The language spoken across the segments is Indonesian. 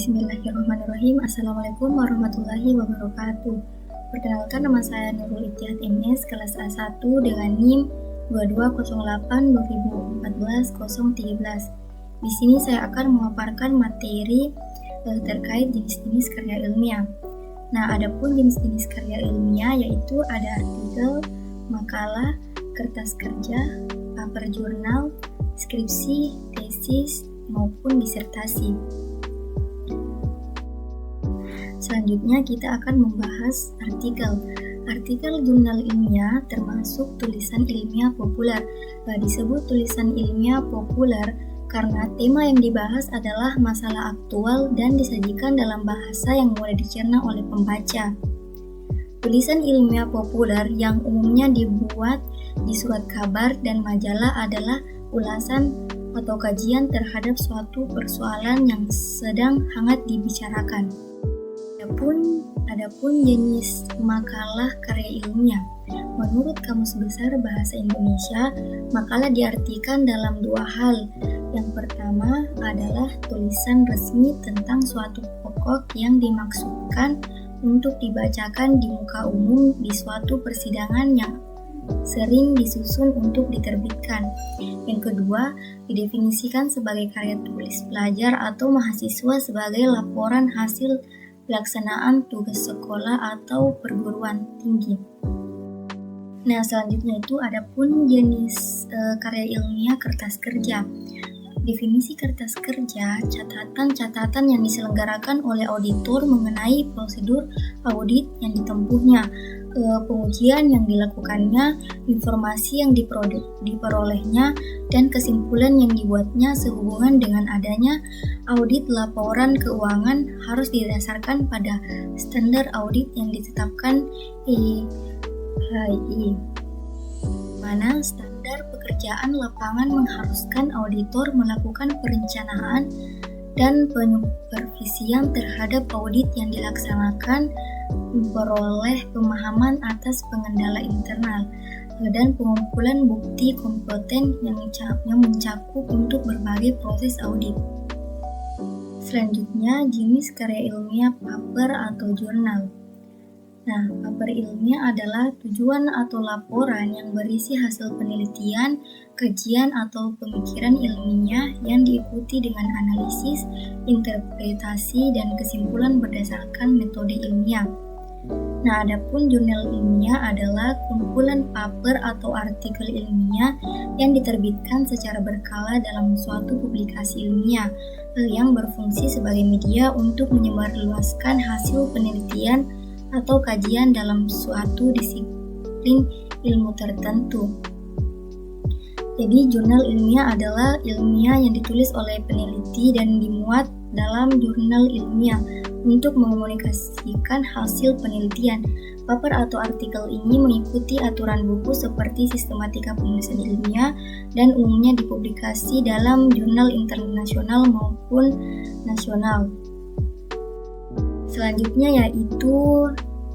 Bismillahirrahmanirrahim. Assalamualaikum warahmatullahi wabarakatuh. Perkenalkan, nama saya Nurul Ittihad MS, kelas A1 dengan NIM 2208-2014-013. Di sini saya akan memaparkan materi terkait jenis-jenis karya ilmiah. Nah, adapun jenis-jenis karya ilmiah yaitu ada artikel, makalah, kertas kerja, paper jurnal, skripsi, tesis, maupun disertasi. Selanjutnya kita akan membahas artikel. Artikel jurnal ilmiah termasuk tulisan ilmiah populer. Disebut tulisan ilmiah populer karena tema yang dibahas adalah masalah aktual dan disajikan dalam bahasa yang mudah dicerna oleh pembaca. Tulisan ilmiah populer yang umumnya dibuat di surat kabar dan majalah adalah ulasan atau kajian terhadap suatu persoalan yang sedang hangat dibicarakan. Adapun jenis makalah karya ilmiah. Menurut Kamus Besar Bahasa Indonesia, makalah diartikan dalam dua hal. Yang pertama adalah tulisan resmi tentang suatu pokok yang dimaksudkan untuk dibacakan di muka umum di suatu persidangan yang sering disusun untuk diterbitkan. Yang kedua, didefinisikan sebagai karya tulis pelajar atau mahasiswa sebagai laporan hasil pelaksanaan tugas sekolah atau perguruan tinggi. Nah, selanjutnya itu adapun jenis karya ilmiah kertas kerja. Definisi kertas kerja, catatan-catatan yang diselenggarakan oleh auditor mengenai prosedur audit yang ditempuhnya, pengujian yang dilakukannya, informasi yang diperolehnya, dan kesimpulan yang dibuatnya sehubungan dengan adanya audit laporan keuangan harus didasarkan pada standar audit yang ditetapkan IHI, mana standar pekerjaan lapangan mengharuskan auditor melakukan perencanaan dan penyupervisian terhadap audit yang dilaksanakan, memperoleh pemahaman atas pengendala internal, dan pengumpulan bukti kompeten yang mencakup untuk berbagai proses audit. Selanjutnya, jenis karya ilmiah paper atau jurnal. Nah, paper ilmiah adalah tujuan atau laporan yang berisi hasil penelitian, kajian atau pemikiran ilmiah yang diikuti dengan analisis, interpretasi, dan kesimpulan berdasarkan metode ilmiah. Nah, adapun jurnal ilmiah adalah kumpulan paper atau artikel ilmiah yang diterbitkan secara berkala dalam suatu publikasi ilmiah yang berfungsi sebagai media untuk menyebarluaskan hasil penelitian atau kajian dalam suatu disiplin ilmu tertentu. Jadi, jurnal ilmiah adalah ilmiah yang ditulis oleh peneliti dan dimuat dalam jurnal ilmiah untuk mengkomunikasikan hasil penelitian. Paper atau artikel ini mengikuti aturan buku seperti sistematika penulisan ilmiah dan umumnya dipublikasi dalam jurnal internasional maupun nasional. Selanjutnya yaitu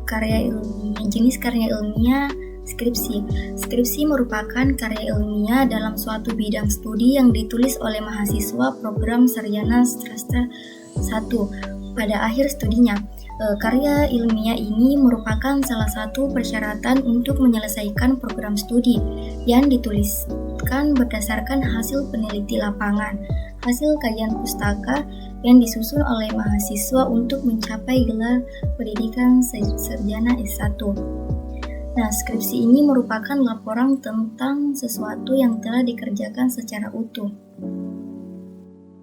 karya ilmiah. Jenis karya ilmiah skripsi. Skripsi merupakan karya ilmiah dalam suatu bidang studi yang ditulis oleh mahasiswa program sarjana sastra 1 pada akhir studinya. Karya ilmiah ini merupakan salah satu persyaratan untuk menyelesaikan program studi yang dituliskan berdasarkan hasil peneliti lapangan, hasil kajian pustaka yang disusun oleh mahasiswa untuk mencapai gelar pendidikan sarjana S1. Nah, skripsi ini merupakan laporan tentang sesuatu yang telah dikerjakan secara utuh,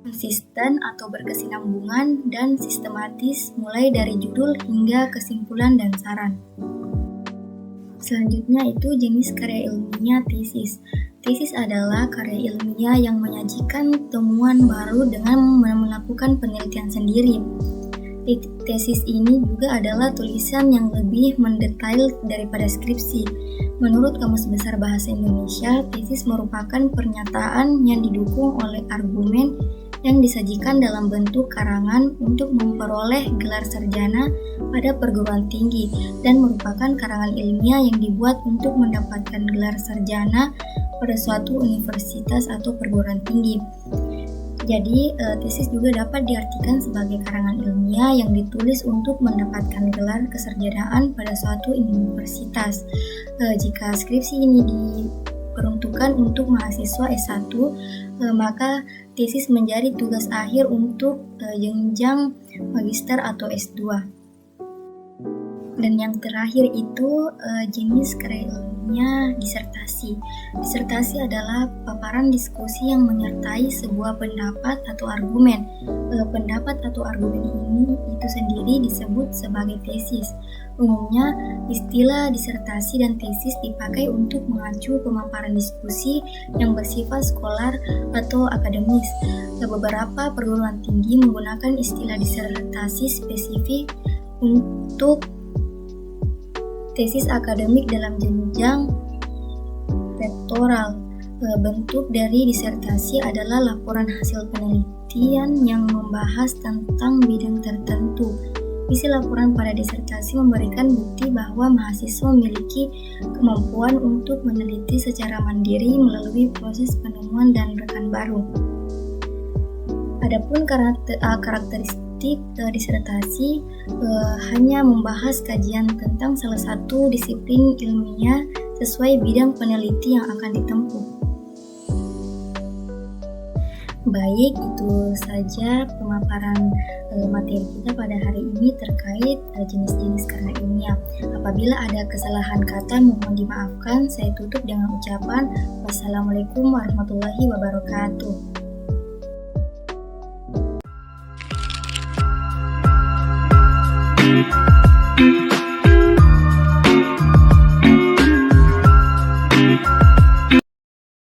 konsisten atau berkesinambungan, dan sistematis mulai dari judul hingga kesimpulan dan saran. Selanjutnya itu jenis karya ilmiah tesis. Tesis adalah karya ilmiah yang menyajikan temuan baru dengan melakukan penelitian sendiri. Tesis ini juga adalah tulisan yang lebih mendetail daripada skripsi. Menurut Kamus Besar Bahasa Indonesia, tesis merupakan pernyataan yang didukung oleh argumen yang disajikan dalam bentuk karangan untuk memperoleh gelar sarjana pada perguruan tinggi dan merupakan karangan ilmiah yang dibuat untuk mendapatkan gelar sarjana pada suatu universitas atau perguruan tinggi. Jadi, tesis juga dapat diartikan sebagai karangan ilmiah yang ditulis untuk mendapatkan gelar kesarjanaan pada suatu universitas. Jika skripsi ini diperuntukkan untuk mahasiswa S1, maka tesis menjadi tugas akhir untuk jenjang magister atau S2. Dan yang terakhir itu jenis karya ilmiah disertasi. Disertasi adalah paparan diskusi yang menyertai sebuah pendapat atau argumen. Pendapat atau argumen ini itu sendiri disebut sebagai tesis. Umumnya, istilah disertasi dan tesis dipakai untuk mengacu pemaparan diskusi yang bersifat sekolah atau akademis. Beberapa perguruan tinggi menggunakan istilah disertasi spesifik untuk tesis akademik dalam jenjang rektoral. Bentuk dari disertasi adalah laporan hasil penelitian yang membahas tentang bidang tertentu. Isi laporan pada disertasi memberikan bukti bahwa mahasiswa memiliki kemampuan untuk meneliti secara mandiri melalui proses penemuan dan rekan baru. Adapun karakteristik disertasi hanya membahas kajian tentang salah satu disiplin ilmiah sesuai bidang peneliti yang akan ditempuh. Baik, itu saja pemaparan materi kita pada hari ini terkait jenis-jenis karya ilmiah. Apabila ada kesalahan kata mohon dimaafkan. Saya tutup dengan ucapan wassalamualaikum warahmatullahi wabarakatuh.